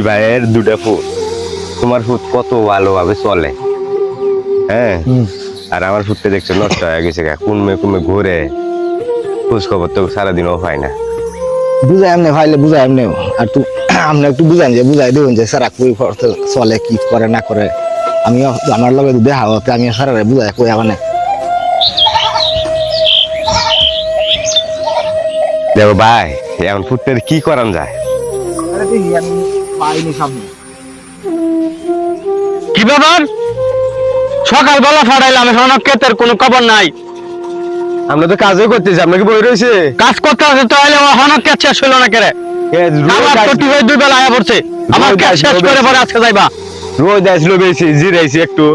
ভাইয়ের দুটা ফুট, তোমার ফুট কত ভালোভাবে চলে, হ্যাঁ, আর আমার ফুটতে দেখছো নষ্ট হয়ে গেছে, কুনমে কুনমে ঘুরে, খোঁজ খবর তো সারাদিনও পাই না। বুঝাই এমনি ভাইলে বুঝাই এমনি, আর তুই আপনি একটু বুঝান যে বুঝাই দেবেন যে স্যার কই চলে কি করে না করে। আমি আমার লগে দেখা হতে আমি স্যারের বুঝাই কই মানে দেখো ভাই, এখন ফুটতে কি করান যায়? পাইনি সামনে কি ব্যাপার? সকালবেলা ফাটাইলাম, এখন ক্ষেতের কোনো খবর নাই। আমরা তো কাজও করতেছি, আপনাকে বই রয়েছে কাজ করতে আছে তো হলে এখন ক্ষেত শেষ হইল না কেরে? আমার তো টিভি দুই বেলা আয়া পড়ছে, আমার ক্ষেত শেষ করে পরে আজকে যাইবা। রোদ আসলো বেশি, জিরাইছি একটু,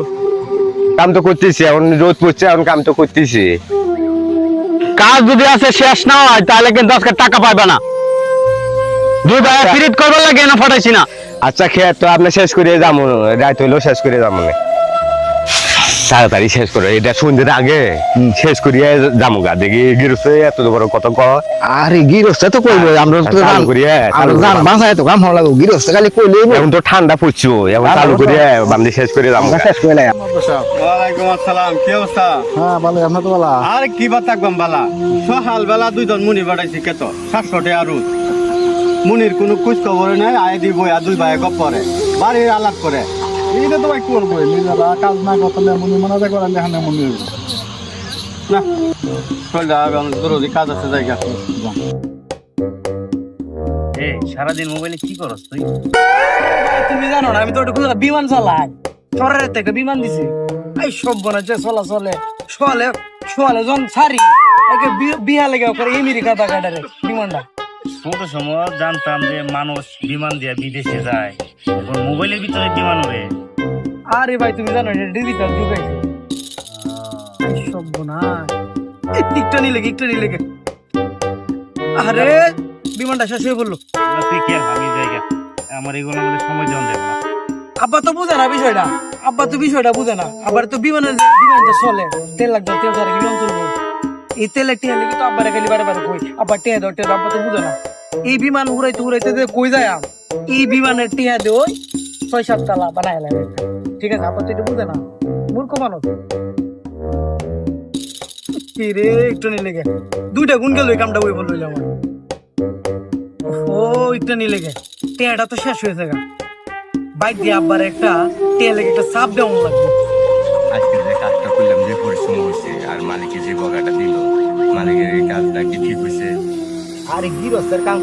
কাম তো করতেছি, এখন রোদ পড়ছে, এখন কাম তো করতেছি। কাজ যদি আছে শেষ না হয় তাহলে কিন্তু আজকে টাকা পাইবা না। দুই ভাই ফিরিট করবার লাগে না ফাটাইছি না। আচ্ছা খেয়ে তো আপনি শেষ করে যাবো, রাত হইলেও শেষ করে যাবো না, তাড়াতাড়ি শেষ করে, এটা সন্ধ্যের আগে শেষ করিয়া যাবো গা। দেখি গিরছে এত বড় কত আরে গিরস্ত তো কইবো, আমরা তো চালু করিয়া জান বাসায় তো কাম হলো, গিরস্ত খালি কইলেই এখন তো ঠান্ডা পড়ছো, এখন চালু করিয়া বান্ধি শেষ করে যাবো। শেষ করে লাই। ওয়ালাইকুম আসসালাম, কি অবস্থা? হ্যাঁ ভালো, আমরা তো ভালো। আর কি বা থাকবাম বালা, সকাল বেলা দুইজন মুনি বাড়াইছি কেত 700 আর মুনির কোনো খোঁজ খবর নাই, আয় দিব আর দুই ভাই গপ করে বাড়ির আলাপ করে। এইটা তো ভাই করবো, নিজেরা কাজ না করলে মনে মনে করেন এখানে মনে না চল যাবে, জরুরি কাজ আছে জায়গা। সারাদিন মোবাইলে কি করস তুই? তুমি জানো না আমি তো ওটা বিমান চালাই, শহরের থেকে বিমান দিছি। এই সব বনাচ্ছে চলা চলে শোয়ালে শোয়ালে জন ছাড়ি একে বিহা লেগে করে আমেরিকা টাকাটারে বিমানটা। ছোট সময় জানতাম যে মানুষ বিমান দিয়ে বিদেশে যায়, এখন মোবাইলের ভিতরে বিমান ওরে। আরে ভাই তুমি জানো এটা ডিজিটাল যুগ আছে। এই সব বনা একটা নিলে আরে বিমানটা শেষ হয়ে বললো। তুই কি আর ভাবি জায়গা, আমার এগুলো আমাদের সময় দেওয়া যাবে না। আব্বা তো বুঝে না বিষয়টা, আব্বা তো বিষয়টা বুঝে না। আবার তো বিমানটা চলে, তেল লাগবে, তেল ছাড়া কি বিমান চলবো? এই তেলের টিয়া লেগে তো আব্বার খালি বারে বারে কই আব্বা টিয়া দাও টিয়া দাও, আব্বা তো বুঝে না। এই বিমান উড়াইতে যে কই যায়, এই বিমানের টিয়া দে ওই 6-7 তলা বানায় লাগে, ঠিক আছে? আব্বা তো এটা বুঝে না, মূর্খ মানুষ। কি রে একটু নিয়ে লেগে দুইটা গুণ গেল, এই কামটা ওই বললো আমার। ও একটু নিয়ে লেগে টিয়াটা তো শেষ হয়েছে গা, বাইক দিয়ে আব্বার একটা টিয়া লেগে একটা সাপ দেওয়া লাগবে। আজকে যে কাজটা করলাম, যে পরিশ্রম হয়েছে, আর মালিকের যে বগাটা দিল, মালিকের এই কাজটা কি ঠিক হয়েছে? আরে গিরস্তের কাম